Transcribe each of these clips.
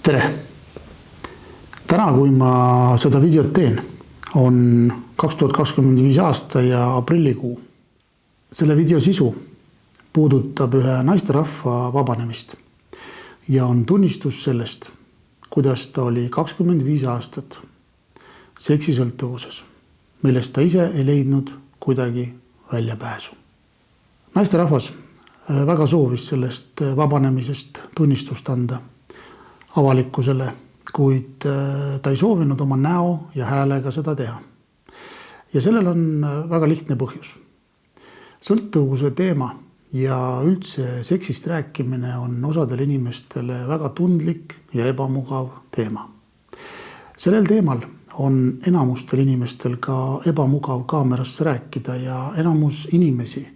Tere! Täna, kui ma seda videot teen, on 2025 aasta ja aprillikuu. Selle video sisu puudutab ühe naisterahva vabanemist ja on tunnistus sellest, kuidas ta oli 25 aastat seksisõltuvuses, millest ta ise ei leidnud kuidagi väljapääsu. Naisterahvas väga soovis sellest vabanemisest tunnistust anda avalikkusele, kuid ta ei soovinud oma näo ja häälega seda teha. Ja sellel on väga lihtne põhjus. Sõltuvuse teema ja üldse seksist rääkimine on osadele inimestele väga tundlik ja ebamugav teema. Sellel teemal on enamustel inimestel ka ebamugav kaamerasse rääkida ja enamus inimesi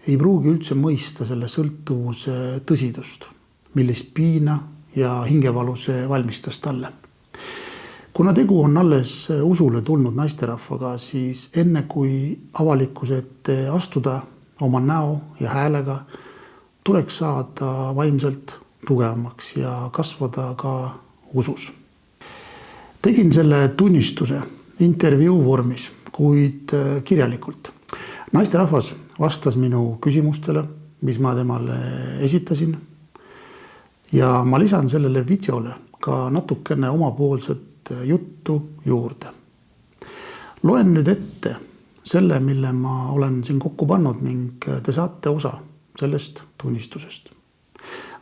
ei pruugi üldse mõista selle sõltuvuse tõsidust, millist piina ja hingevalu see valmistas talle. Kuna tegu on alles usule tulnud naisterahvaga, siis enne kui avalikkuse ette astuda oma näo ja häälega, tuleks saada vaimselt tugevamaks ja kasvada ka usus. Tegin selle tunnistuse intervjuu vormis, kuid kirjalikult. Naisterahvas vastas minu küsimustele, mis ma temale esitasin, ja ma lisan sellele videole ka natukene omapoolset juttu juurde. Loen nüüd ette selle, mille ma olen siin kokku pannud ning te saate osa sellest tunnistusest.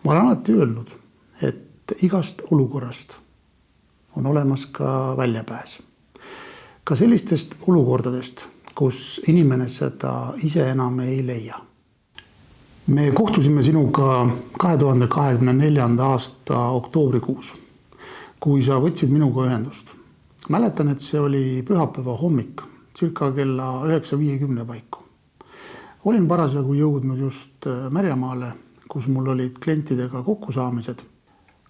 Ma olen alati öelnud, et igast olukorrast on olemas ka väljapääs. Ka sellistest olukordadest, kus inimene seda ise enam ei leia. Me kohtusime sinuga 2024. aasta oktoobrikuus, kui sa võtsid minuga ühendust. Mäletan, et see oli pühapäeva hommik, circa kella 9:50 paiku. Olin parasjagu jõudnud just Märjamaale, kus mul olid klientidega kokkusaamised,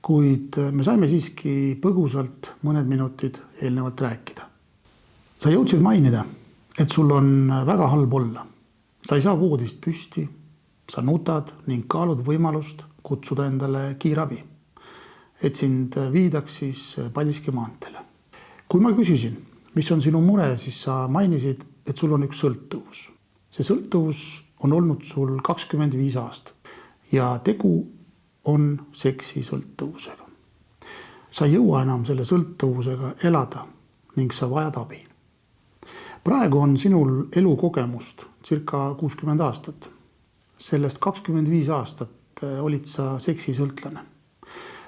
kuid me saime siiski põgusalt mõned minutid eelnevalt rääkida. Sa jõudsid mainida, et sul on väga halb olla. Sa ei saa voodist püsti, sa nutad ning kaalud võimalust kutsuda endale kiirabi, et sind viidaks siis Paldiski maanteele. Kui ma küsisin, mis on sinu mure, siis sa mainisid, et sul on üks sõltuvus. See sõltuvus on olnud sul 25 aastat ja tegu on seksisõltuvusega. Sa ei jõua enam selle sõltuvusega elada ning sa vajad abi. Praegu on sinul elukogemust circa 60 aastat. Sellest 25 aastat olid sa seksisõltlane.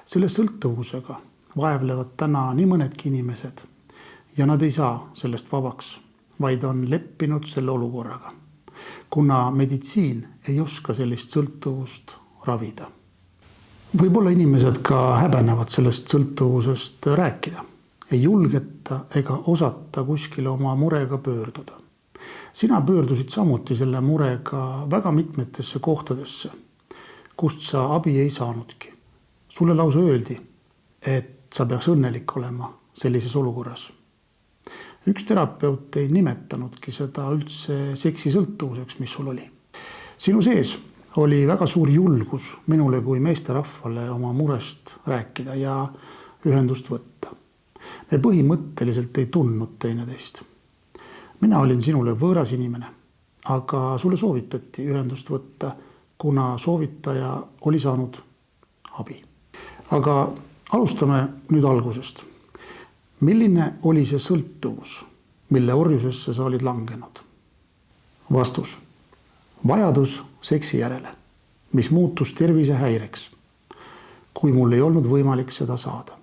Selle sõltuvusega vaevlevad täna nii mõnedki inimesed ja nad ei saa sellest vabaks, vaid on leppinud selle olukorraga, kuna meditsiin ei oska sellist sõltuvust ravida. Võib-olla inimesed ka häbenevad sellest sõltuvusest rääkida, ei julgeta ega osata kuskile oma murega pöörduda. Sina pöördusid samuti selle murega väga mitmetesse kohtadesse, kust sa abi ei saanudki. Sulle lausa öeldi, et sa peaks õnnelik olema sellises olukorras. Üks terapeut ei nimetanudki seda üldse seksisõltuvuseks, mis sul oli. Sinu sees oli väga suur julgus minule kui meesterahvale oma murest rääkida ja ühendust võtta. Me põhimõtteliselt ei tundnud teineteist. Mina olin sinule võõras inimene, aga sulle soovitati ühendust võtta, kuna soovitaja oli saanud abi. Aga alustame nüüd algusest. Milline oli see sõltuvus, mille orjusesse sa olid langenud? Vastus. Vajadus seksi järele, mis muutus tervisehäireks, kui mul ei olnud võimalik seda saada.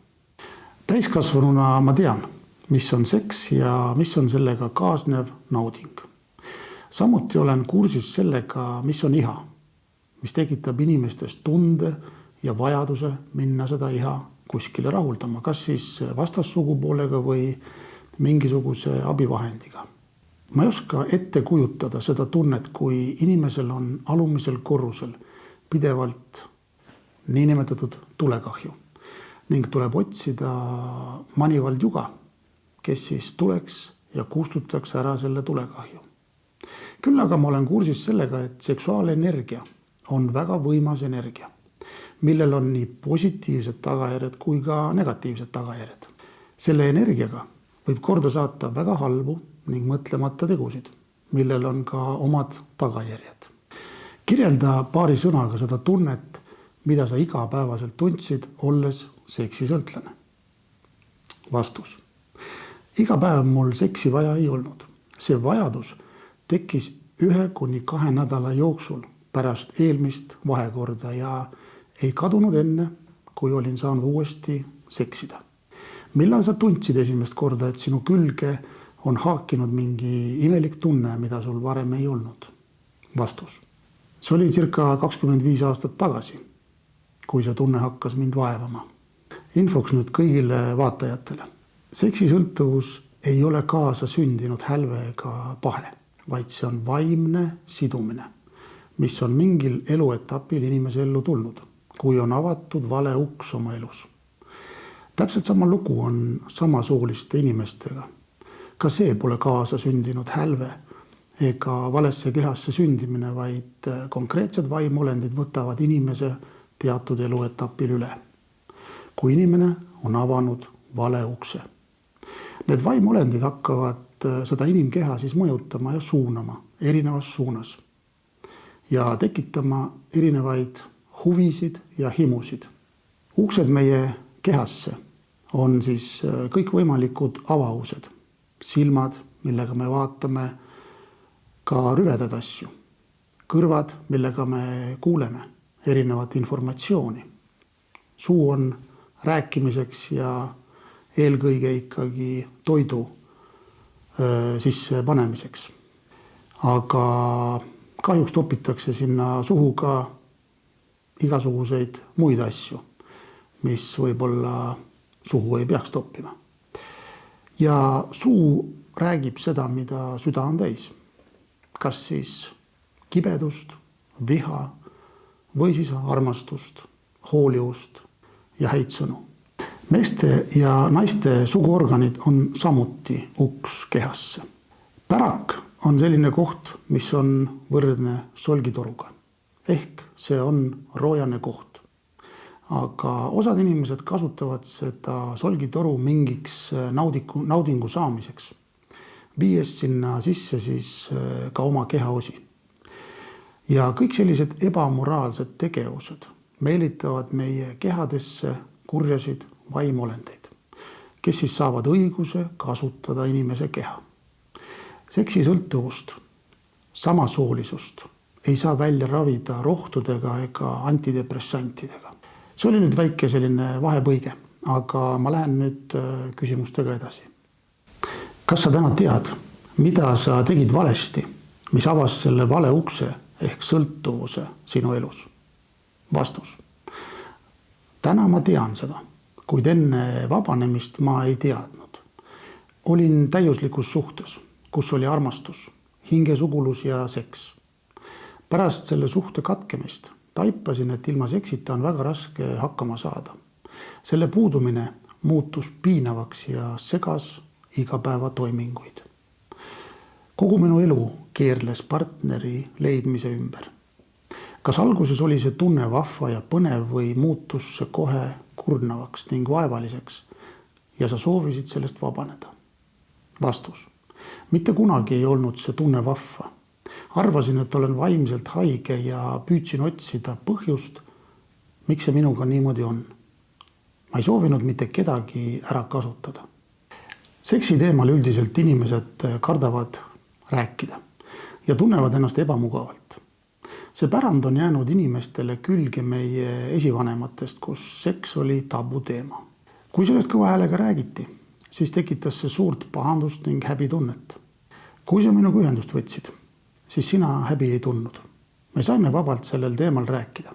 Täiskasvanuna ma tean, mis on seks ja mis on sellega kaasnev nauding. Samuti olen kursis sellega, mis on iha, mis tekitab inimestest tunde ja vajaduse minna seda iha kuskile rahuldama, kas siis vastassugupoolega või mingisuguse abivahendiga. Ma ei oska ette kujutada seda tunnet, kui inimesel on alumisel korrusel pidevalt niinimetatud tulekahju ning tuleb otsida manivald juga, kes siis tuleks ja kustutaks ära selle tulekahju. Küll aga ma olen kursis sellega, et seksuaalenergia on väga võimas energia, millel on nii positiivsed tagajärjed kui ka negatiivsed tagajärjed. Selle energiaga võib korda saata väga halbu ning mõtlemata tegusid, millel on ka omad tagajärjed. Kirjelda paari sõnaga seda tunnet, mida sa igapäevaselt tundsid, olles seksisõltlane. Vastus. Iga päev mul seksi vaja ei olnud. See vajadus tekkis 1-2 nädala jooksul pärast eelmist vahekorda ja ei kadunud enne, kui olin saanud uuesti seksida. Millal sa tundsid esimest korda, et sinu külge on haakinud mingi imelik tunne, mida sul varem ei olnud? Vastus. See oli circa 25 aastat tagasi, kui see tunne hakkas mind vaevama. Infoks nüüd kõigile vaatajatele. Seksisõltuvus ei ole kaasa sündinud hälve ega pahe, vaid see on vaimne sidumine, mis on mingil eluetapil inimese ellu tulnud, kui on avatud vale uks oma elus. Täpselt sama lugu on samasooliste inimestega. Ka see pole kaasa sündinud hälve ega valesse kehasse sündimine, vaid konkreetsed vaimolendid võtavad inimese teatud eluetapil üle, kui inimene on avanud vale ukse. Need vaimolendid hakkavad seda inimkeha siis mõjutama ja suunama erinevas suunas ja tekitama erinevaid huvisid ja himusid. Uksed meie kehasse on siis kõikvõimalikud avaused, silmad, millega me vaatame ka rüvedad asju, kõrvad, millega me kuuleme erinevat informatsiooni. Suu on rääkimiseks ja eelkõige ikkagi toidu sisse panemiseks. Aga kahjuks topitakse sinna suhu ka igasuguseid muid asju, mis võib-olla suhu ei peaks toppima. Ja suu räägib seda, mida süda on täis. Kas siis kibedust, viha või siis armastust, hoolivust ja häid sõnu. Meeste ja naiste suguorganid on samuti uks kehasse. Pärak on selline koht, mis on võrdne solgitoruga. Ehk see on roojane koht. Aga osad inimesed kasutavad seda solgitoru mingiks naudingu saamiseks, viies sinna sisse siis ka oma kehaosi. Ja kõik sellised ebamoraalsed tegevused meelitavad meie kehadesse kurjasid vaimolendeid, kes siis saavad õiguse kasutada inimese keha. Seksisõltuvust, samasoolisust ei saa välja ravida rohtudega ega antidepressantidega. See oli nüüd väike selline vahepõige, aga ma lähen nüüd küsimustega edasi. Kas sa täna tead, mida sa tegid valesti, mis avas selle vale ukse ehk sõltuvuse sinu elus? Vastus. Täna ma tean seda, kuid enne vabanemist ma ei teadnud. Olin täiuslikus suhtes, kus oli armastus, hingesugulus ja seks. Pärast selle suhte katkemist taipasin, et ilma seksita on väga raske hakkama saada. Selle puudumine muutus piinavaks ja segas igapäeva toiminguid. Kogu minu elu keerles partneri leidmise ümber. Kas alguses oli see tunne vahva ja põnev või muutus see kohe kurnavaks ning vaevaliseks ja sa soovisid sellest vabaneda? Vastus. Mitte kunagi ei olnud see tunne vahva. Arvasin, et olen vaimselt haige ja püüdsin otsida põhjust, miks see minuga niimoodi on. Ma ei soovinud mitte kedagi ära kasutada. Seksi teemal üldiselt inimesed kardavad rääkida ja tunnevad ennast ebamugavalt. See pärand on jäänud inimestele külge meie esivanematest, kus seks oli tabuteema. Kui sellest kõva häälega räägiti, siis tekitas see suurt pahandust ning häbitunnet. Kui sa minuga ühendust võtsid, siis sina häbi ei tundnud. Me saime vabalt sellel teemal rääkida.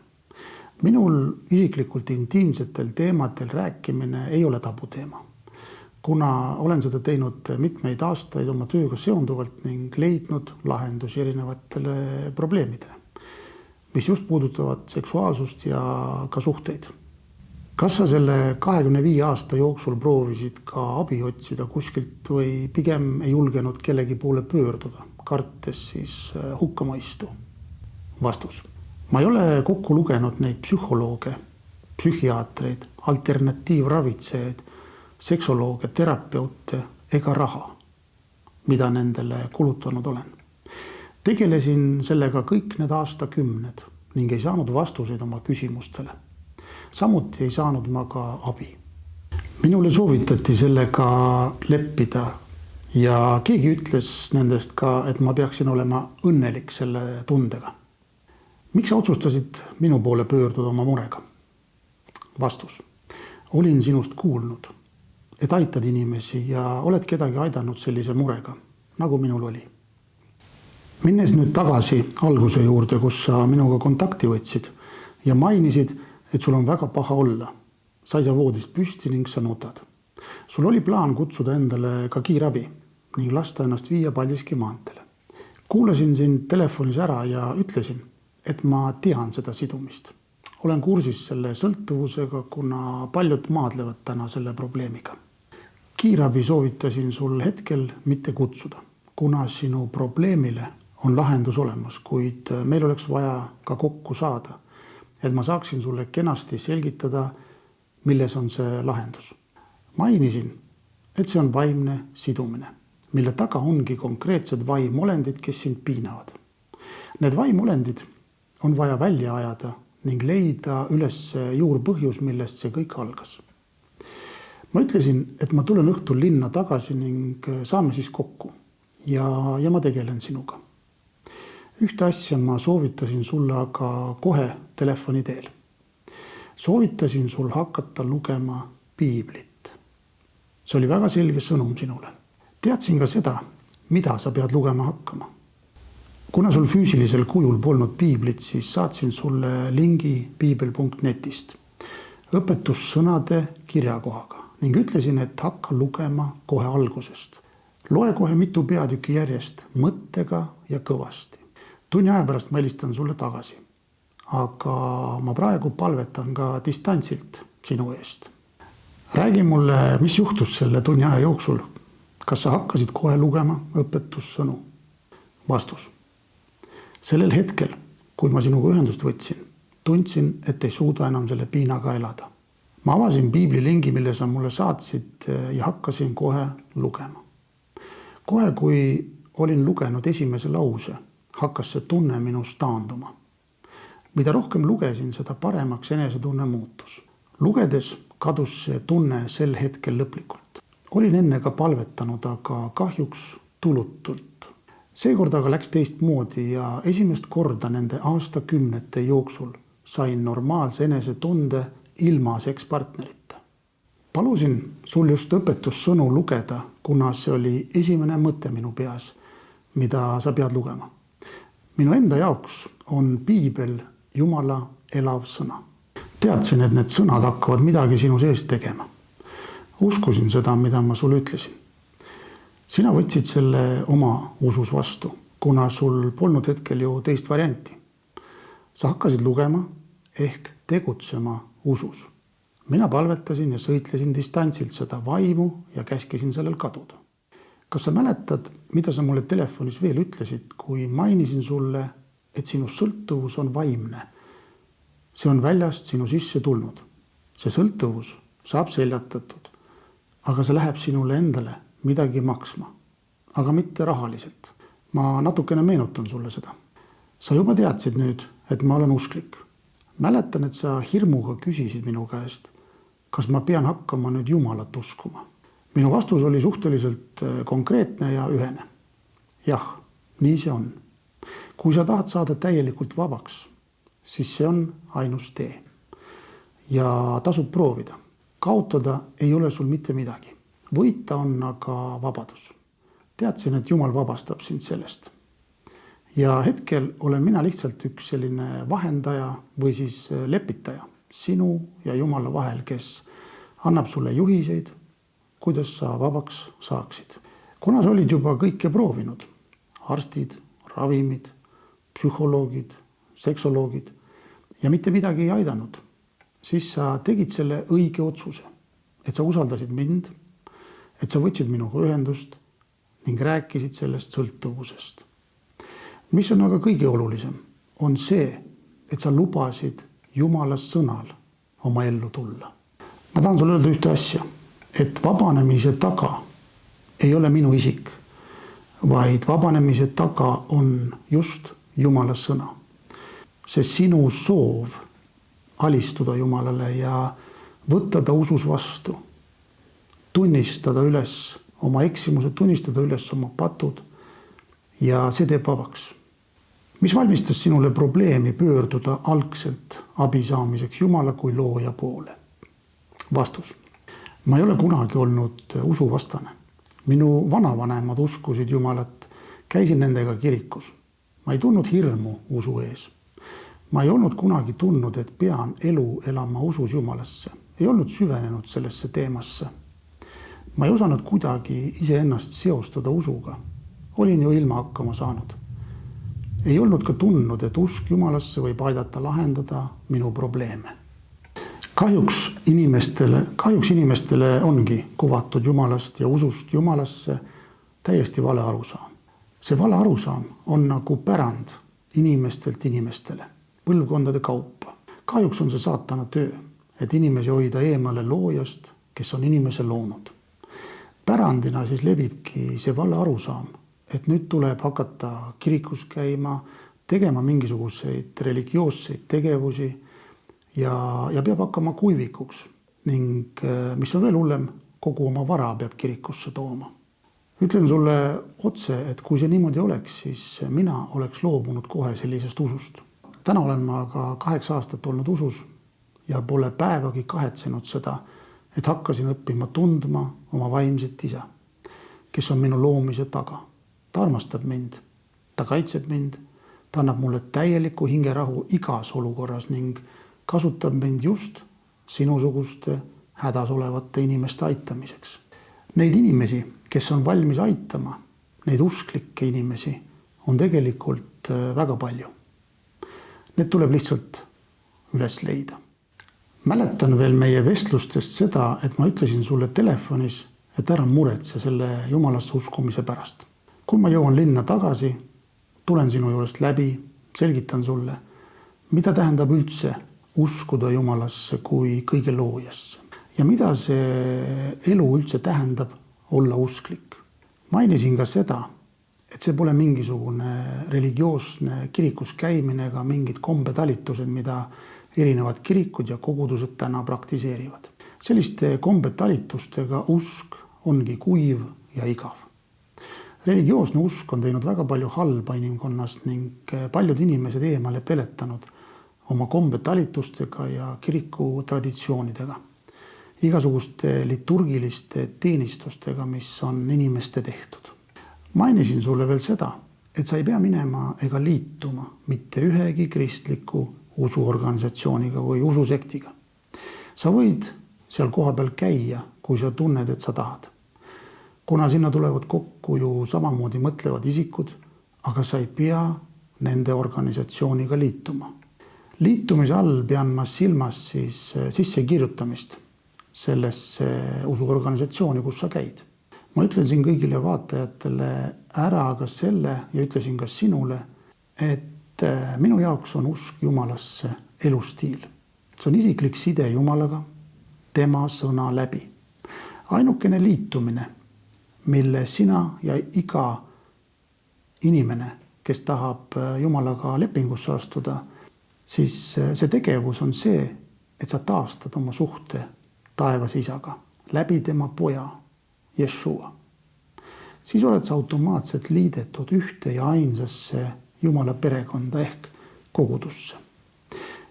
Minul isiklikult intiimsetel teemadel rääkimine ei ole tabuteema, kuna olen seda teinud mitmeid aastaid oma tööga seonduvalt ning leidnud lahendusi erinevatele probleemidele, mis just puudutavad seksuaalsust ja ka suhteid. Kas sa selle 25 aasta jooksul proovisid ka abi otsida kuskilt või pigem ei julgenud kellegi poole pöörduda, kartes siis hukkamõistu? Vastus. Ma ei ole kokku lugenud neid psühholooge psühhiaatreid, alternatiivravitsejaid, seksolooge, terapeute ega raha, mida nendele kulutanud olen. Tegelesin sellega kõik need aastakümned ning ei saanud vastuseid oma küsimustele. Samuti ei saanud ma ka abi. Minule soovitati sellega leppida ja keegi ütles nendest ka, et ma peaksin olema õnnelik selle tundega. Miks sa otsustasid minu poole pöörduda oma murega? Vastus. Olin sinust kuulnud, et aitad inimesi ja oled kedagi aidanud sellise murega, nagu minul oli. Minnes nüüd tagasi alguse juurde, kus sa minuga kontakti võtsid ja mainisid, et sul on väga paha olla. Sa ei saa voodist püsti ning sa nutad. Sul oli plaan kutsuda endale ka kiirabi ning lasta ennast viia Paldiski maantele. Kuulasin sind telefonis ära ja ütlesin, et ma tean seda sidumist. Olen kursis selle sõltuvusega, kuna paljud maadlevad täna selle probleemiga. Kiirabi soovitasin sul hetkel mitte kutsuda, kuna sinu probleemile on lahendus olemas, kuid meil oleks vaja ka kokku saada, et ma saaksin sulle kenasti selgitada, milles on see lahendus. Mainisin, et see on vaimne sidumine, mille taga ongi konkreetsed vaimolendid, kes sind piinavad. Need vaimolendid on vaja välja ajada ning leida üles juurpõhjus, millest see kõik algas. Ma ütlesin, et ma tulen õhtul linna tagasi ning saame siis kokku ja ma tegelen sinuga. Ühte asja ma soovitasin sulle aga kohe telefoni teel. Soovitasin sul hakata lugema piiblit. See oli väga selge sõnum sinule. Teadsin ka seda, mida sa pead lugema hakkama. Kuna sul füüsilisel kujul polnud piiblit, siis saatsin sulle lingi piibel.netist õpetussõnade kirjakohaga ning ütlesin, et hakka lugema kohe algusest. Loe kohe mitu peatükki järjest mõttega ja kõvasti. Tunni aja pärast ma helistan sulle tagasi, aga ma praegu palvetan ka distantsilt sinu eest. Räägi mulle, mis juhtus selle tunni aja jooksul. Kas sa hakkasid kohe lugema õpetussõnu? Vastus. Sellel hetkel, kui ma sinuga ühendust võtsin, tundsin, et ei suuda enam selle piinaga elada. Ma avasin piiblilingi, mille sa mulle saatsid ja hakkasin kohe lugema. Kohe, kui olin lugenud esimese lause, hakkas see tunne minus taanduma. Mida rohkem lugesin, seda paremaks enesetunne muutus. Lugedes kadus see tunne sel hetkel lõplikult. Olin enne ka palvetanud, aga kahjuks tulutult. Seekord aga läks teistmoodi ja esimest korda nende aastakümnete jooksul sain normaalse enesetunde ilma sekspartnerita. Palusin sul just õpetussõnu lugeda, kuna see oli esimene mõte minu peas, mida sa pead lugema. Minu enda jaoks on piibel Jumala elav sõna. Teadsin, et need sõnad hakkavad midagi sinu sees tegema. Uskusin seda, mida ma sulle ütlesin. Sina võtsid selle oma usus vastu, kuna sul polnud hetkel ju teist varianti. Sa hakkasid lugema ehk tegutsema usus. Mina palvetasin ja sõitlesin distantsilt seda vaimu ja käskisin sellel kaduda. Kas sa mäletad, mida sa mulle telefonis veel ütlesid, kui mainisin sulle, et sinu sõltuvus on vaimne? See on väljast sinu sisse tulnud. See sõltuvus saab seljatatud, aga see läheb sinule endale midagi maksma, aga mitte rahaliselt. Ma natukene meenutan sulle seda. Sa juba teadsid nüüd, et ma olen usklik. Mäletan, et sa hirmuga küsisid minu käest, kas ma pean hakkama nüüd Jumalat uskuma. Minu vastus oli suhteliselt konkreetne ja ühene. Jah, nii see on. Kui sa tahad saada täielikult vabaks, siis see on ainus tee. Ja tasub proovida. Kaotada ei ole sul mitte midagi. Võita on aga vabadus. Teadsin, et Jumal vabastab sind sellest. Ja hetkel olen mina lihtsalt üks selline vahendaja või siis lepitaja sinu ja Jumala vahel, kes annab sulle juhiseid, kuidas sa vabaks saaksid. Kuna sa olid juba kõike proovinud, arstid, ravimid, psühholoogid, seksoloogid ja mitte midagi ei aidanud, siis sa tegid selle õige otsuse, et sa usaldasid mind, et sa võtsid minuga ühendust ning rääkisid sellest sõltuvusest. Mis on aga kõige olulisem, on see, et sa lubasid Jumala sõnal oma ellu tulla. Ma tahan sulle öelda ühte asja, et vabanemise taga ei ole minu isik, vaid vabanemise taga on just Jumala sõna. See sinu soov alistuda Jumalale ja võtta ta usus vastu, tunnistada üles oma eksimused, tunnistada üles oma patud ja see teeb vabaks. Mis valmistas sinule probleemi pöörduda algselt abi saamiseks Jumala kui looja poole? Vastus. Ma ei ole kunagi olnud usuvastane. Minu vanavanemad uskusid Jumalat, käisin nendega kirikus. Ma ei tundnud hirmu usu ees. Ma ei olnud kunagi tundnud, et pean elu elama usus Jumalasse. Ei olnud süvenenud sellesse teemasse. Ma ei osanud kuidagi iseennast seostada usuga. Olin ju ilma hakkama saanud. Ei olnud ka tundnud, et usk Jumalasse võib aidata lahendada minu probleeme. Kahjuks inimestele ongi kuvatud Jumalast ja usust Jumalasse täiesti vale arusaam. See vale arusaam on nagu pärand inimestelt inimestele, põlvkondade kaupa. Kahjuks on see saatana töö, et inimesi hoida eemale loojast, kes on inimese loonud. Pärandina siis levibki see vale arusaam, et nüüd tuleb hakata kirikus käima, tegema mingisuguseid religioosseid tegevusi ja peab hakkama kuivikuks ning mis on veel hullem, kogu oma vara peab kirikusse tooma. Ütlen sulle otse, et kui see niimoodi oleks, siis mina oleks loobunud kohe sellisest usust. Täna olen ma ka 8 aastat olnud usus ja pole päevagi kahetsenud seda, et hakkasin õppima tundma oma vaimset isa, kes on minu loomise taga. Ta armastab mind, ta kaitseb mind, ta annab mulle täieliku hingerahu igas olukorras ning kasutab mind just sinusuguste hädas olevate inimeste aitamiseks. Neid inimesi, kes on valmis aitama, neid usklikke inimesi on tegelikult väga palju. Need tuleb lihtsalt üles leida. Mäletan veel meie vestlustest seda, et ma ütlesin sulle telefonis, et ära muretse selle Jumalasse uskumise pärast. Kui ma jõuan linna tagasi, tulen sinu juurest läbi, selgitan sulle, mida tähendab üldse uskuda Jumalasse kui kõige loojasse. Ja mida see elu üldse tähendab olla usklik. Mainisin ka seda, et see pole mingisugune religioosne kirikus käimine ega mingid kombetalitused, mida erinevad kirikud ja kogudused täna praktiseerivad. Selliste kombetalitustega usk ongi kuiv ja igav. Religioosne usk on teinud väga palju halba inimkonnast ning paljud inimesed eemale peletanud oma kombetalitustega ja kiriku traditsioonidega. Igasuguste liturgiliste teenistustega, mis on inimeste tehtud. Mainisin sulle veel seda, et sa ei pea minema ega liituma mitte ühegi kristliku usuorganisatsiooniga või ususektiga. Sa võid seal kohapeal käia, kui sa tunned, et sa tahad. Kuna sinna tulevad kokku ju samamoodi mõtlevad isikud, aga sa ei pea nende organisatsiooniga liituma. Liitumise all pean ma silmas siis sisse kirjutamist sellesse usuorganisatsiooni, kus sa käid. Ma ütlen siin kõigile vaatajatele ära ka selle ja ütlesin ka sinule, et minu jaoks on usk Jumalasse elustiil. See on isiklik side Jumalaga, tema sõna läbi. Ainukene liitumine, mille sina ja iga inimene, kes tahab Jumalaga lepingusse astuda, siis see tegevus on see, et sa taastad oma suhte taevase isaga läbi tema poja Jeshua. Siis oled sa automaatselt liidetud ühte ja ainsasse Jumala perekonda ehk kogudusse.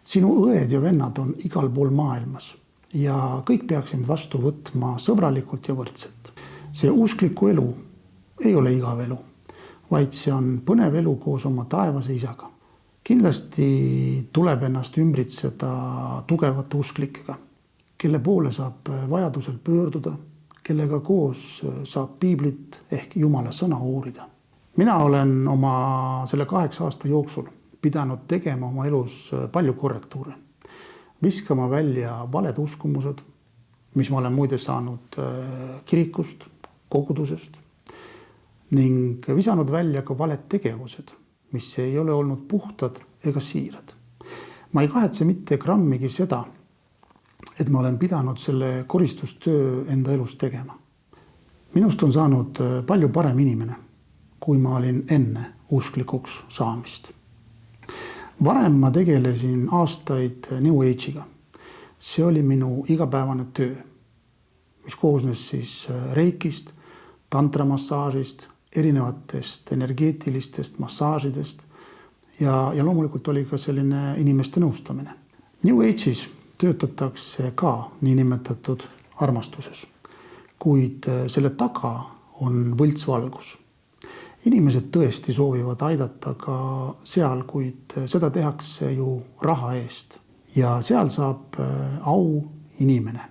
Sinu õed ja vennad on igal pool maailmas ja kõik peaks end vastu võtma sõbralikult ja võrdselt. See uskliku elu ei ole igav elu, vaid see on põnev elu koos oma taevase isaga. Kindlasti tuleb ennast ümbritseda tugevate usklikega, kelle poole saab vajadusel pöörduda, kellega koos saab piiblit ehk Jumala sõna uurida. Mina olen oma selle 8 aasta jooksul pidanud tegema oma elus palju korrektuure. Viskama välja valed uskumused, mis ma olen muide saanud kirikust, kogudusest ning visanud välja ka valed tegevused, mis ei ole olnud puhtad ega siirad. Ma ei kahetse mitte grammigi seda, et ma olen pidanud selle koristustöö enda elus tegema. Minust on saanud palju parem inimene, kui ma olin enne usklikuks saamist. Varem ma tegelesin aastaid New Age'iga. See oli minu igapäevane töö, mis koosnes siis reikist, tantramassaažist, erinevatest energeetilistest massaažidest ja loomulikult oli ka selline inimeste nõustamine. New Age'is töötatakse ka niinimetatud armastuses, kuid selle taga on võltsvalgus. Inimesed tõesti soovivad aidata ka seal, kuid seda tehakse ju raha eest. Ja seal saab au inimene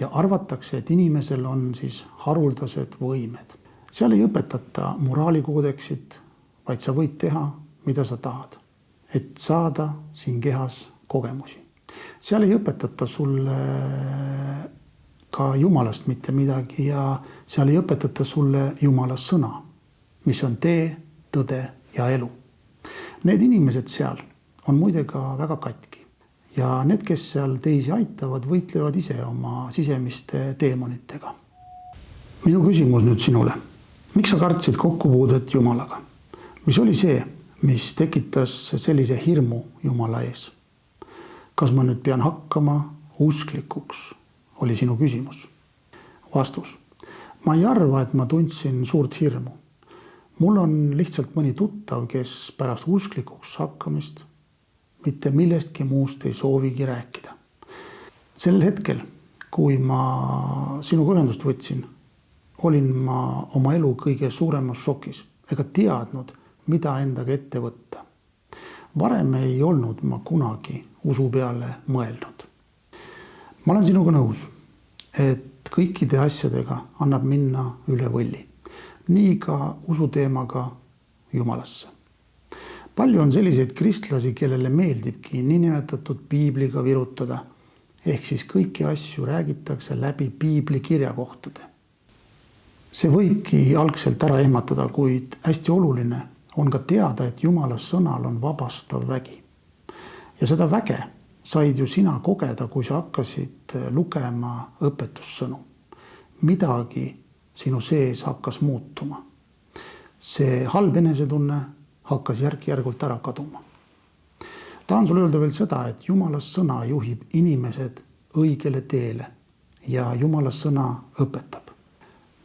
ja arvatakse, et inimesel on siis haruldased võimed. Seal ei õpetata moraalikoodeksit, vaid sa võid teha, mida sa tahad, et saada siin kehas kogemusi. Seal ei õpetata sulle ka Jumalast mitte midagi ja seal ei õpetata sulle Jumala sõna, mis on tee, tõde ja elu. Need inimesed seal on muide ka väga katki ja need, kes seal teisi aitavad, võitlevad ise oma sisemiste teemonitega. Minu küsimus nüüd sinule. Miks sa kartsid kokkupuudet Jumalaga? Mis oli see, mis tekitas sellise hirmu Jumala ees? Kas ma nüüd pean hakkama usklikuks? Oli sinu küsimus. Vastus. Ma ei arva, et ma tundsin suurt hirmu. Mul on lihtsalt mõni tuttav, kes pärast usklikuks hakkamist mitte millestki muust ei soovigi rääkida. Sel hetkel, kui ma sinuga ühendust võtsin, olin ma oma elu kõige suuremas šokis ega teadnud, mida endaga ette võtta. Varem ei olnud ma kunagi usu peale mõelnud. Ma olen sinuga nõus, et kõikide asjadega annab minna üle võlli. Nii ka usuteemaga Jumalasse. Palju on selliseid kristlasi, kellele meeldibki niinimetatud piibliga virutada, ehk siis kõiki asju räägitakse läbi piibli kirjakohtade. See võibki algselt ära ehmatada, kuid hästi oluline on ka teada, et Jumala sõnal on vabastav vägi. Ja seda väge said ju sina kogeda, kui sa hakkasid lugema õpetussõnu. Midagi sinu sees hakkas muutuma. See halb enesetunne hakkas järk-järgult ära kaduma. Tahan sulle öelda veel seda, et Jumala sõna juhib inimesed õigele teele ja Jumala sõna õpetab.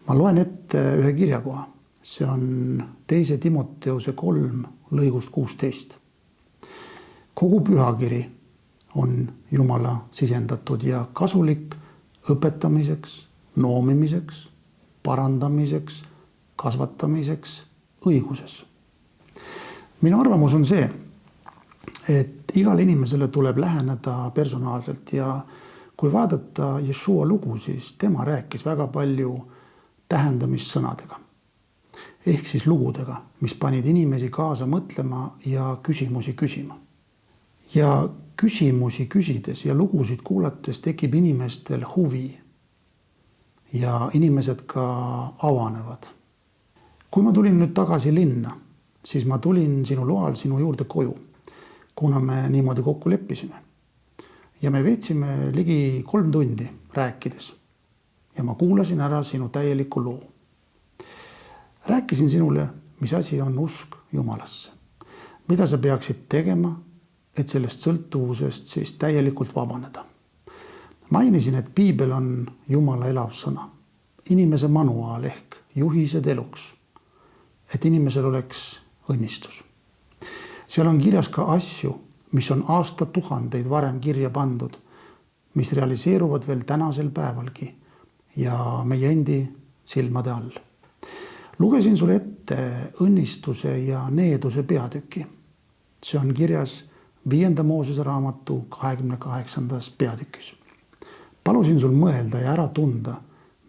Ma loen ette ühe kirjakoha. See on 2. Timoteuse 3 lõigust 16. Kogu pühakiri on Jumala sisendatud ja kasulik õpetamiseks, noomimiseks, parandamiseks, kasvatamiseks õiguses. Minu arvamus on see, et igal inimesele tuleb läheneda personaalselt ja kui vaadata Jeshua lugu, siis tema rääkis väga palju tähendamissõnadega. Ehk siis lugudega, mis panid inimesi kaasa mõtlema ja küsimusi küsima. Ja küsimusi küsides ja lugusid kuulates tekib inimestel huvi ja inimesed ka avanevad. Kui ma tulin nüüd tagasi linna, siis ma tulin sinu loal sinu juurde koju, kuna me niimoodi kokku leppisime. Ja me veetsime ligi 3 tundi rääkides ja ma kuulasin ära sinu täieliku loo. Rääkisin sinule, mis asi on usk Jumalasse. Mida sa peaksid tegema, et sellest sõltuvusest siis täielikult vabaneda. Mainisin, et piibel on Jumala elav sõna. Inimese manuaal ehk juhised eluks. Et inimesel oleks õnnistus. Seal on kirjas ka asju, mis on aastatuhandeid varem kirja pandud, mis realiseeruvad veel tänasel päevalgi ja meie endi silmade all. Lugesin sulle ette õnnistuse ja needuse peatüki. See on kirjas 5. Moosese raamatu 28. peatükis. Palusin sul mõelda ja ära tunda,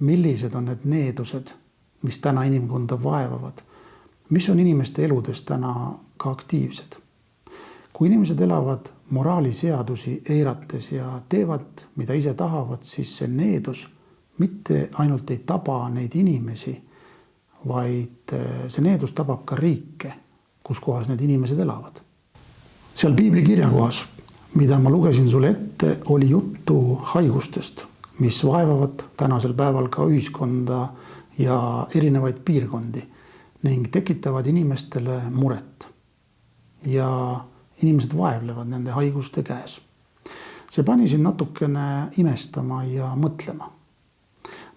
millised on need needused, mis täna inimkonda vaevavad, mis on inimeste eludes täna ka aktiivsed. Kui inimesed elavad moraaliseadusi eirates ja teevad, mida ise tahavad, siis see needus mitte ainult ei taba neid inimesi, vaid see needus tabab ka riike, kus kohas need inimesed elavad. Seal piibli kirjakohas mida ma lugesin sulle ette, oli juttu haigustest, mis vaevavad tänasel päeval ka ühiskonda ja erinevaid piirkondi ning tekitavad inimestele muret. Ja inimesed vaevlevad nende haiguste käes. See pani sind natukene imestama ja mõtlema.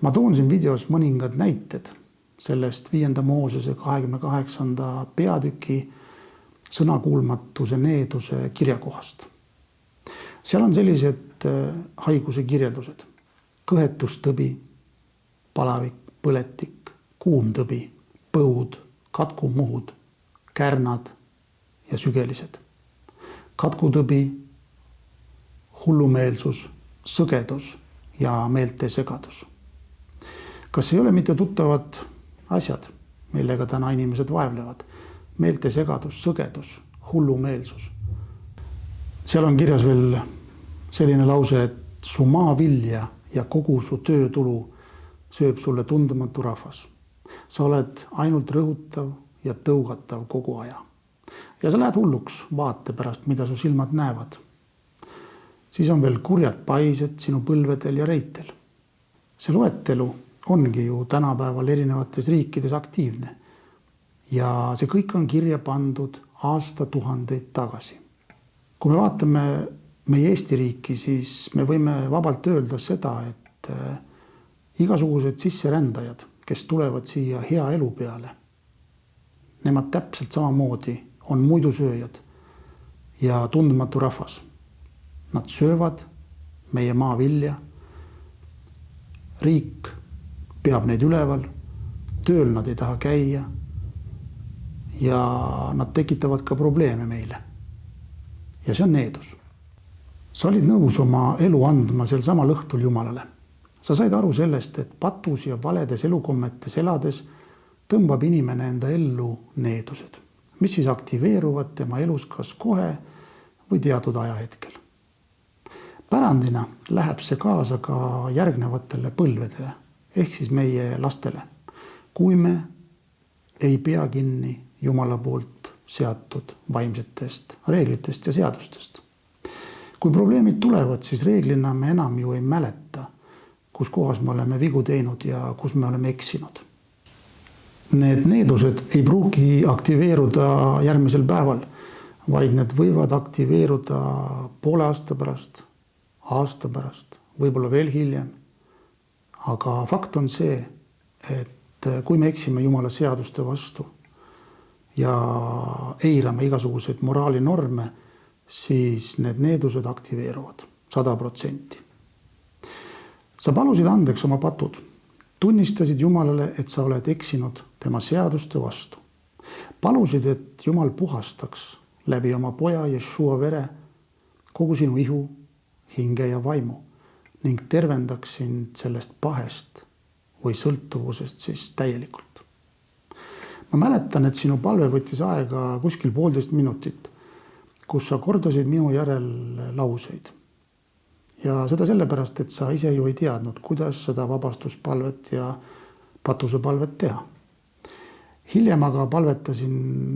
Ma toon siin videos mõningad näited sellest 5. Moosese 28. peatüki sõnakuulmatuse needuse kirjakohast. Seal on sellised haiguse kirjeldused: kõhetustõbi, palavik, põletik, kuumtõbi, põud, katkumuhud, kärnad ja sügelised, katkutõbi, hullumeelsus, sõgedus ja meeltesegadus. Kas ei ole mitte tuttavad asjad, millega täna inimesed vaevlevad? Meeltesegadus, sõgedus, hullumeelsus. Seal on kirjas veel selline lause, et su maavilja ja kogu su töötulu sööb sulle tundmatu rahvas. Sa oled ainult rõhutav ja tõugatav kogu aja. Ja sa lähed hulluks vaate pärast, mida su silmad näevad. Siis on veel kurjad paised sinu põlvedel ja reitel. See loetelu ongi ju tänapäeval erinevates riikides aktiivne. Ja see kõik on kirja pandud aastatuhandeid tagasi. Kui me vaatame meie Eesti riiki, siis me võime vabalt öelda seda, et igasugused sisserändajad, kes tulevad siia hea elu peale, nemad täpselt samamoodi on muidusööjad ja tundmatu rahvas. Nad söövad meie maavilja, riik peab neid üleval, tööl nad ei taha käia ja nad tekitavad ka probleeme meile. Ja see on needus. Sa olid nõus oma elu andma sel samal õhtul Jumalale. Sa said aru sellest, et patus ja valedes elukommetes elades tõmbab inimene enda ellu needused, mis siis aktiveeruvad tema elus kas kohe või teatud ajahetkel. Pärandina läheb see kaasa ka järgnevatele põlvedele, ehk siis meie lastele, kui me ei pea kinni Jumala poolt seatud vaimsetest reeglitest ja seadustest. Kui probleemid tulevad, siis reeglina me enam ju ei mäleta, kus kohas me oleme vigu teinud ja kus me oleme eksinud. Need needused ei pruugi aktiveeruda järgmisel päeval, vaid need võivad aktiveeruda poole aasta pärast, aasta pärast, võib-olla veel hiljem. Aga fakt on see, et kui me eksime Jumala seaduste vastu ja eirame igasuguseid moraalinorme, siis need needused aktiveeruvad 100%. Sa palusid andeks oma patud, tunnistasid Jumalale, et sa oled eksinud tema seaduste vastu. Palusid, et Jumal puhastaks läbi oma poja Jeshua vere kogu sinu ihu, hinge ja vaimu ning tervendaks sind sellest pahest või sõltuvusest siis täielikult. Ma mäletan, et sinu palve võttis aega kuskil 1,5 minutit, kus sa kordasid minu järel lauseid. Ja seda sellepärast, et sa ise ju ei teadnud, kuidas seda vabastuspalvet ja patusepalvet teha. Hiljem aga palvetasin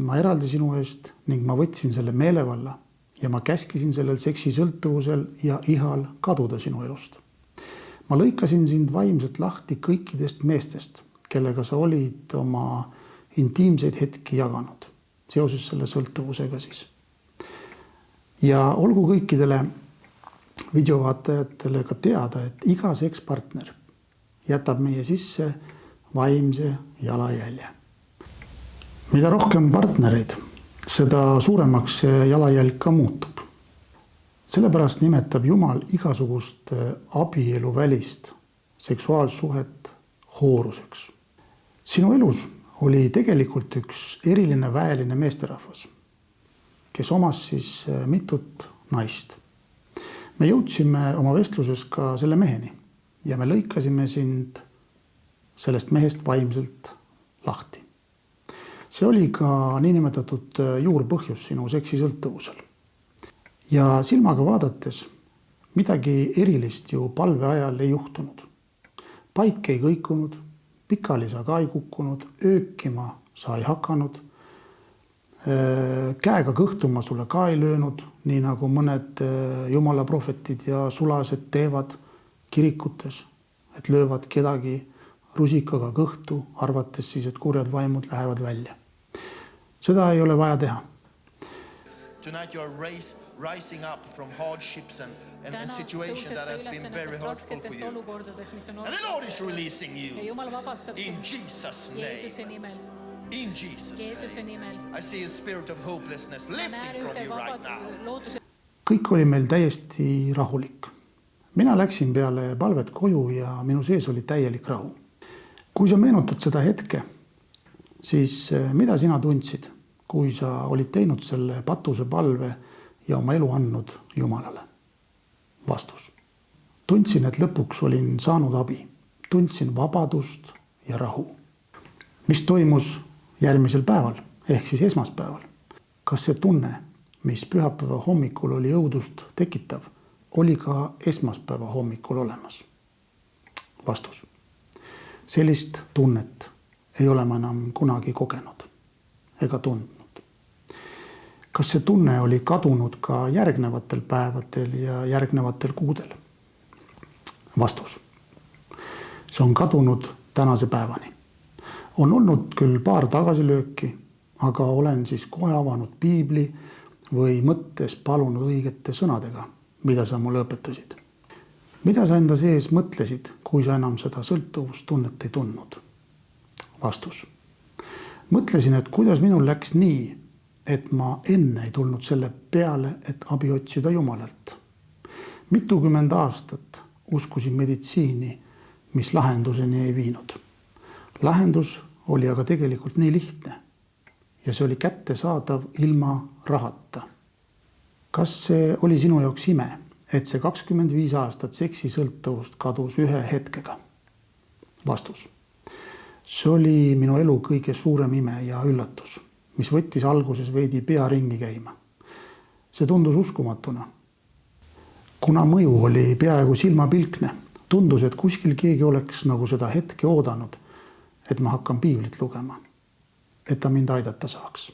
ma eraldi sinu eest ning ma võtsin selle meelevalla ja ma käskisin sellel seksisõltuvusel ja ihal kaduda sinu elust. Ma lõikasin sind vaimselt lahti kõikidest meestest, kellega sa olid oma intiimseid hetki jaganud, seoses selle sõltuvusega siis. Ja olgu kõikidele videovaatajatele ka teada, et iga sekspartner jätab meie sisse vaimse jalajälje. Mida rohkem partnereid, seda suuremaks see jalajälg ka muutub. Sellepärast nimetab Jumal igasugust abielu välist seksuaalsuhet hooruseks. Sinu elus oli tegelikult üks eriline väeline meesterahvas, kes omas siis mitut naist. Me jõudsime oma vestluses ka selle meheni ja me lõikasime sind sellest mehest vaimselt lahti. See oli ka niinimetatud juurpõhjus sinu seksisõltuvusel. Ja silmaga vaadates midagi erilist ju palve ajal ei juhtunud. Paik ei kõikunud, pikali sa ka ei kukkunud, öökima sa ei hakanud. käega kõhtuma sulle ka ei löönud, nii nagu mõned jumala prohvetid ja sulased teevad kirikutes, et löövad kedagi rusikaga kõhtu, arvates siis, et kurjad vaimud lähevad välja. Seda ei ole vaja teha. Tonight you are rising up from hardships and situation that has been very hurtful for you. And the Lord is releasing you in Jesus' name. In Jesus' name. I see a spirit of hopelessness lifting from you right now. Kõik oli meil täiesti rahulik. Mina läksin peale palvet koju ja minu sees oli täielik rahu. Kui sa meenutad seda hetke, siis mida sina tundsid, kui sa olid teinud selle patuse palve ja oma elu andnud Jumalale? Vastus. Tundsin, et lõpuks olin saanud abi. Tundsin vabadust ja rahu. Mis toimus järgmisel päeval, ehk siis esmaspäeval? Kas see tunne, mis pühapäeva hommikul oli õudust tekitav, oli ka esmaspäeva hommikul olemas? Vastus. Sellist tunnet ei ole ma enam kunagi kogenud ega tundnud. Kas see tunne oli kadunud ka järgnevatel päevadel ja järgnevatel kuudel? Vastus. See on kadunud tänase päevani. On olnud küll paar tagasilööki, aga olen siis kohe avanud piibli või mõttes palunud õigete sõnadega, mida sa mulle õpetasid. Mida sa enda sees mõtlesid, kui sa enam seda sõltuvustunnet ei tundnud? Vastus. Mõtlesin, et kuidas minul läks nii, et ma enne ei tulnud selle peale, et abi otsida Jumalalt. Mitukümmend aastat uskusin meditsiini, mis lahenduseni ei viinud. Lahendus oli aga tegelikult nii lihtne ja see oli kättesaadav ilma rahata. Kas see oli sinu jaoks ime, et see 25 aastat seksisõltuvust kadus ühe hetkega? Vastus. See oli minu elu kõige suurem ime ja üllatus, mis võttis alguses veidi pea ringi käima. See tundus uskumatuna. Kuna mõju oli peaaegu silmapilkne, tundus, et kuskil keegi oleks nagu seda hetke oodanud, et ma hakkan piiblit lugema, et ta mind aidata saaks.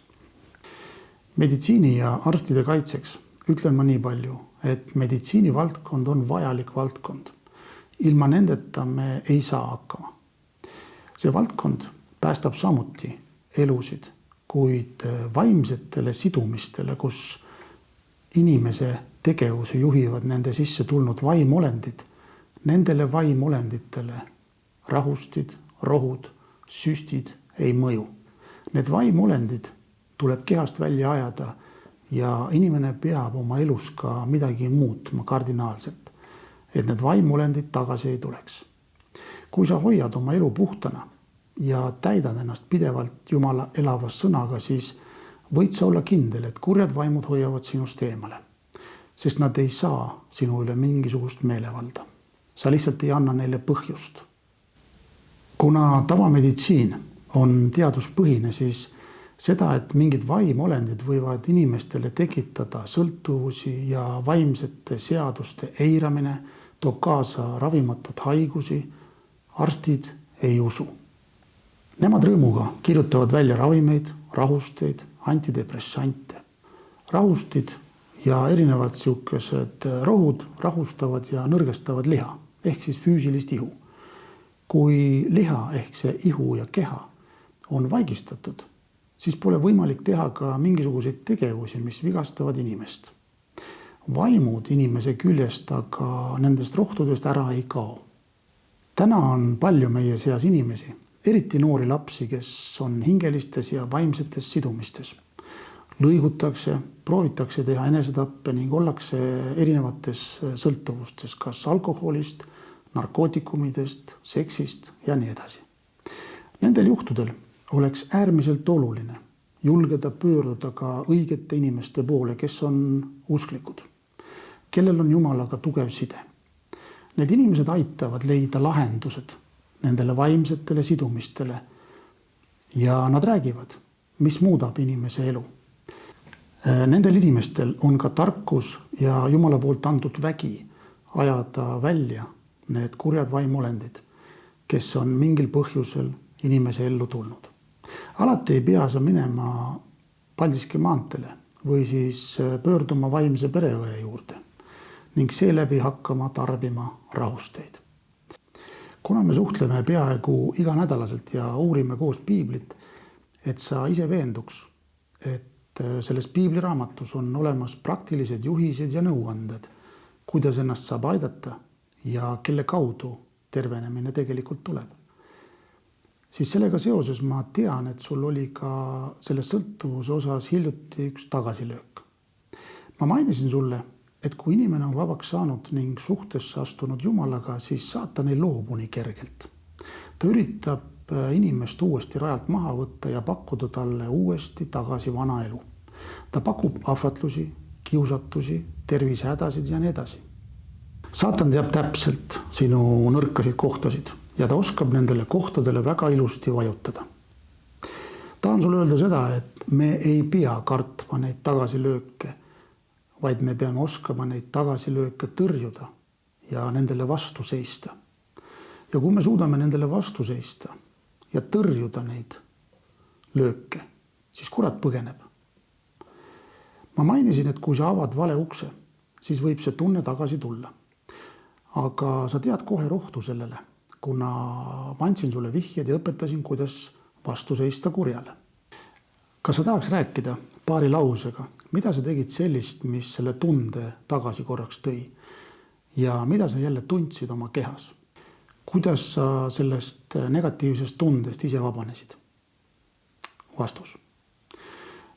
Meditsiini ja arstide kaitseks ütlen ma nii palju, et meditsiini valdkond on vajalik valdkond. Ilma nendeta me ei saa hakkama. See valdkond päästab samuti elusid, kuid vaimsetele sidumistele, kus inimese tegevuse juhivad nende sisse tulnud vaimolendid, nendele vaimolenditele rahustid, rohud, süstid ei mõju. Need vaimolendid tuleb kehast välja ajada ja inimene peab oma elus ka midagi muutma kardinaalselt, et need vaimolendid tagasi ei tuleks. Kui sa hoiad oma elu puhtana ja täidad ennast pidevalt Jumala elava sõnaga, siis võid sa olla kindel, et kurjad vaimud hoiavad sinust eemale, sest nad ei saa sinu üle mingisugust meelevalda. Sa lihtsalt ei anna neile põhjust. Kuna tavameditsiin on teaduspõhine, siis seda, et mingid vaimolendid võivad inimestele tekitada sõltuvusi ja vaimsete seaduste eiramine toob kaasa ravimatut haigusi, arstid ei usu. Nemad rõõmuga kirjutavad välja ravimeid, rahusteid, antidepressante. Rahustid ja erinevad siukesed rohud rahustavad ja nõrgestavad liha, ehk siis füüsilist ihu. Kui liha ehk see ihu ja keha on vaigistatud, siis pole võimalik teha ka mingisuguseid tegevusi, mis vigastavad inimest. Vaimud inimese küljest aga nendest rohtudest ära ei kao. Täna on palju meie seas inimesi, eriti noori lapsi, kes on hingelistes ja vaimsetes sidumistes. Lõigutakse, proovitakse teha enesetappe ning ollakse erinevates sõltuvustes, kas alkoholist, narkootikumidest, seksist ja nii edasi. Nendel juhtudel oleks äärmiselt oluline julgeda pöörduda ka õigete inimeste poole, kes on usklikud, kellel on Jumalaga tugev side. Need inimesed aitavad leida lahendused nendele vaimsetele sidumistele ja nad räägivad, mis muudab inimese elu. Nendel inimestel on ka tarkus ja Jumala poolt antud vägi ajada välja need kurjad vaimolendid, kes on mingil põhjusel inimese ellu tulnud. Alati ei pea sa minema Paldiski maanteele või siis pöörduma vaimse pereõe juurde ning seeläbi hakkama tarbima rahusteid. Kuna me suhtleme peaaegu iganädalaselt ja uurime koos piiblit, et sa ise veenduks, et selles piibliraamatus on olemas praktilised juhised ja nõuanded, kuidas ennast saab aidata ja kelle kaudu tervenemine tegelikult tuleb. Siis sellega seoses ma tean, et sul oli ka selle sõltuvuse osas hiljuti üks tagasilöök. Ma mainisin sulle, et kui inimene on vabaks saanud ning suhtesse astunud Jumalaga, siis saatan ei loobu nii kergelt. Ta üritab inimest uuesti rajalt maha võtta ja pakkuda talle uuesti tagasi vana elu. Ta pakub ahvatlusi, kiusatusi, tervisehädasid ja nii edasi. Saatan teab täpselt sinu nõrkasid kohtasid ja ta oskab nendele kohtadele väga ilusti vajutada. Tahan sulle öelda seda, et me ei pea kartma neid tagasilööke, vaid me peame oskama neid tagasilööke tõrjuda ja nendele vastu seista. Ja kui me suudame nendele vastu seista ja tõrjuda neid lööke, siis kurat põgeneb. Ma mainisin, et kui sa avad vale ukse, siis võib see tunne tagasi tulla. Aga sa tead kohe rohtu sellele, kuna ma andsin sulle vihjed ja õpetasin, kuidas vastu seista kurjale. Kas sa tahaks rääkida paari lausega, mida sa tegid sellist, mis selle tunde tagasi korraks tõi ja mida sa jälle tundsid oma kehas? Kuidas sa sellest negatiivsest tundest ise vabanesid? Vastus.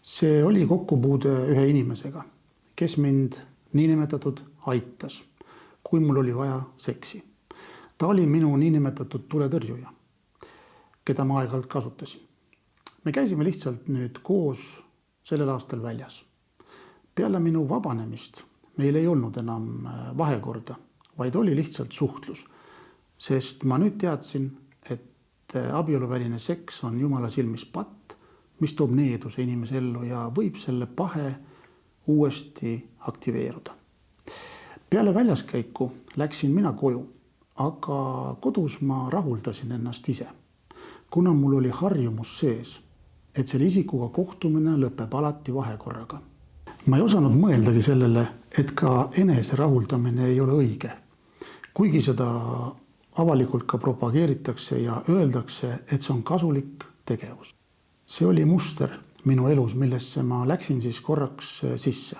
See oli kokkupuude ühe inimesega, kes mind niinimetatud aitas, kui mul oli vaja seksi. Ta oli minu niinimetatud tuletõrjuja, keda ma aeg-ajalt kasutasin. Me käisime lihtsalt nüüd koos sellel aastal väljas. Peale minu vabanemist meil ei olnud enam vahekorda, vaid oli lihtsalt suhtlus, sest ma nüüd teadsin, et abieluväline seks on Jumala silmis patt, mis toob needuse inimese ellu ja võib selle pahe uuesti aktiveeruda. Peale väljaskäiku läksin mina koju, aga kodus ma rahuldasin ennast ise, kuna mul oli harjumus sees, et selle isikuga kohtumine lõpeb alati vahekorraga. Ma ei osanud mõeldagi sellele, et ka enese rahuldamine ei ole õige, kuigi seda avalikult ka propageeritakse ja öeldakse, et see on kasulik tegevus. See oli muster minu elus, millesse ma läksin siis korraks sisse.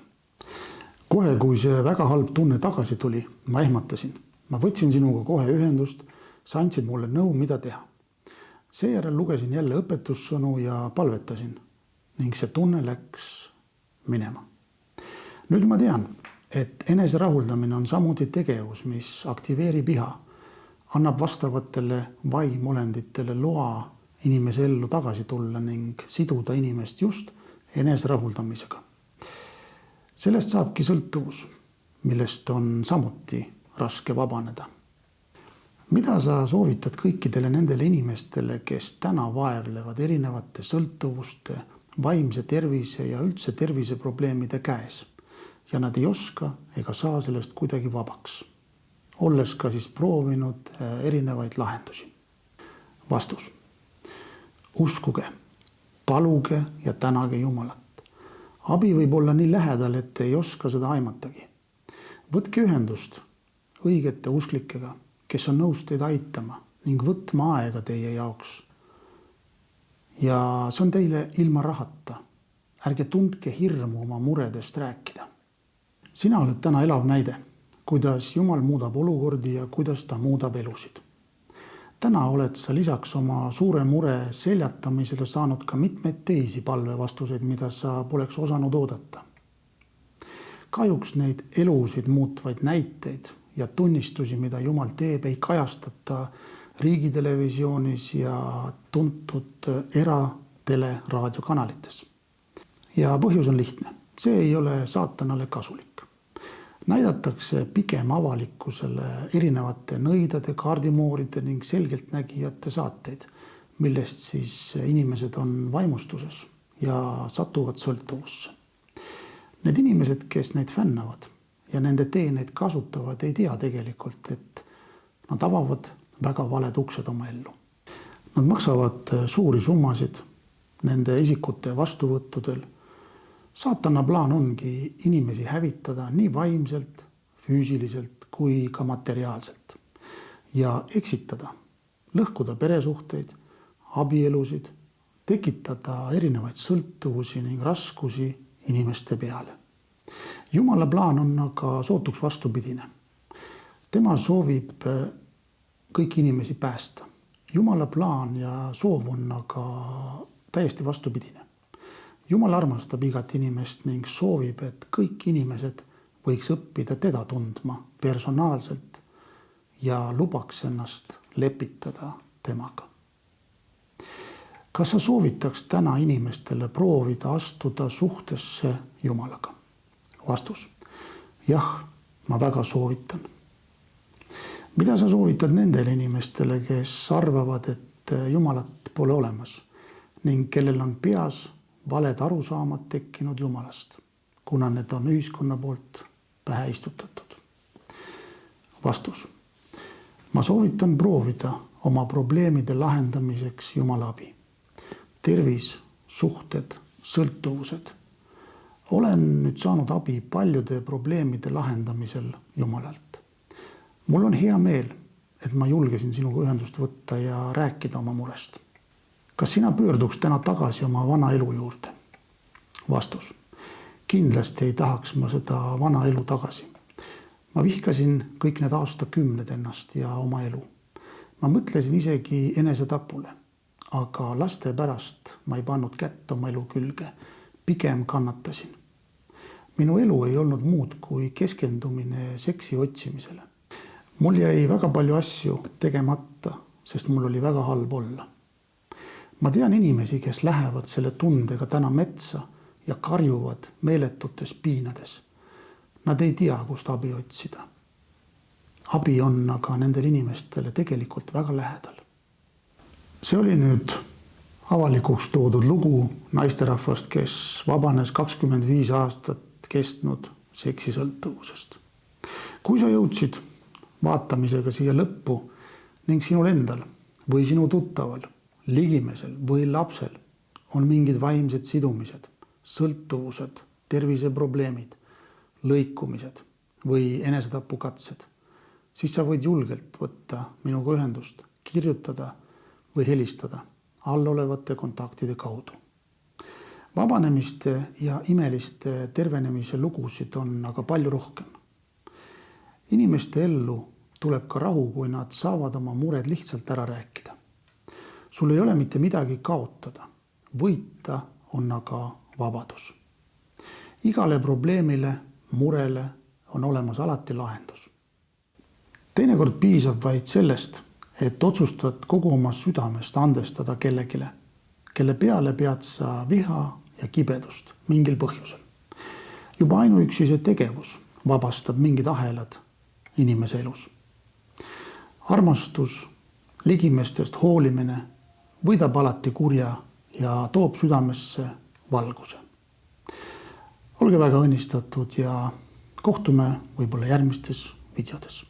Kohe, kui see väga halb tunne tagasi tuli, ma ehmatasin. Ma võtsin sinuga kohe ühendust, sa andsid mulle nõu, mida teha. Seejärel lugesin jälle õpetussõnu ja palvetasin ning see tunne läks minema. Nüüd ma tean, et enese rahuldamine on samuti tegevus, mis aktiveerib iha, annab vastavatele vaimolenditele loa inimese ellu tagasi tulla ning siduda inimest just enese rahuldamisega. Sellest saabki sõltuvus, millest on samuti raske vabaneda. Mida sa soovitad kõikidele nendele inimestele, kes täna vaevlevad erinevate sõltuvuste, vaimse tervise ja üldse terviseprobleemide käes ja nad ei oska ega saa sellest kuidagi vabaks, olles ka siis proovinud erinevaid lahendusi? Vastus. Uskuge, paluge ja tänage Jumalat. Abi võib olla nii lähedal, et ei oska seda aimatagi. Võtke ühendust õigete usklikega, kes on nõus teid aitama ning võtma aega teie jaoks. Ja see on teile ilma rahata. Ärge tundke hirmu oma muredest rääkida. Sina oled täna elav näide, kuidas Jumal muudab olukordi ja kuidas ta muudab elusid. Täna oled sa lisaks oma suure mure seljatamisele saanud ka mitmeid teisi palvevastuseid, mida sa poleks osanud oodata. Kahjuks neid elusid muutvaid näiteid ja tunnistusi, mida Jumal teeb, ei kajastata riigitelevisioonis ja tuntud eratele-raadiokanalites. Ja põhjus on lihtne. See ei ole saatanale kasulik. Näidatakse pigem avalikkusele erinevate nõidade, kaardimooride ning selgeltnägijate saateid, millest siis inimesed on vaimustuses ja satuvad sõltuvusse. Need inimesed, kes neid fännavad ja nende teeneid kasutavad, ei tea tegelikult, et nad avavad väga valed uksed oma ellu. Nad maksavad suuri summasid nende isikute vastuvõttudel Saatana plaan ongi inimesi hävitada nii vaimselt, füüsiliselt kui ka materiaalselt ja eksitada, lõhkuda peresuhteid, abielusid, tekitada erinevaid sõltuvusi ning raskusi inimeste peale. Jumala plaan on aga sootuks vastupidine. Tema soovib kõiki inimesi päästa. Jumala plaan ja soov on aga täiesti vastupidine. Jumal armastab igat inimest ning soovib, et kõik inimesed võiks õppida teda tundma personaalselt ja lubaks ennast lepitada temaga. Kas sa soovitaks täna inimestele proovida astuda suhtesse Jumalaga? Vastus. Jah, ma väga soovitan. Mida sa soovitad nendele inimestele, kes arvavad, et Jumalat pole olemas ning kellel on peas valed arusaamad tekkinud Jumalast, kuna need on ühiskonna poolt pähe istutatud? Vastus. Ma soovitan proovida oma probleemide lahendamiseks Jumala abi. Tervis, suhted, sõltuvused. Olen nüüd saanud abi paljude probleemide lahendamisel Jumalalt. Mul on hea meel, et ma julgesin sinuga ühendust võtta ja rääkida oma murest. Kas sina pöörduks täna tagasi oma vana elu juurde? Vastus. Kindlasti ei tahaks ma seda vana elu tagasi. Ma vihkasin kõik need aastakümned ennast ja oma elu. Ma mõtlesin isegi enesetapule, aga laste pärast ma ei pannud kätt oma elu külge, pigem kannatasin. Minu elu ei olnud muud kui keskendumine seksi otsimisele. Mul jäi väga palju asju tegemata, sest mul oli väga halb olla. Ma tean inimesi, kes lähevad selle tundega täna metsa ja karjuvad meeletutes piinades. Nad ei tea, kust abi otsida. Abi on aga nendel inimestele tegelikult väga lähedal. See oli nüüd avalikuks toodud lugu naisterahvast, kes vabanes 25 aastat kestnud seksisõltuvusest. Kui sa jõudsid vaatamisega siia lõppu ning sinul endal või sinu tuttaval, ligimesel või lapsel on mingid vaimsed sidumised, sõltuvused, terviseprobleemid, lõikumised või enesetapukatsed, siis sa võid julgelt võtta minuga ühendust, kirjutada või helistada allolevate kontaktide kaudu. Vabanemiste ja imeliste tervenemise lugusid on aga palju rohkem. Inimeste ellu tuleb ka rahu, kui nad saavad oma mured lihtsalt ära rääkida. Sul ei ole mitte midagi kaotada. Võita on aga vabadus. Igale probleemile, murele on olemas alati lahendus. Teinekord piisab vaid sellest, et otsustad kogu oma südamest andestada kellegile, kelle peale pead sa viha ja kibedust mingil põhjusel. Juba ainuüksi see tegevus vabastab mingid ahelad inimese elus. Armastus, ligimestest hoolimine võidab alati kurja ja toob südamesse valguse. Olge väga õnnistatud ja kohtume võib-olla järgmistes videodes.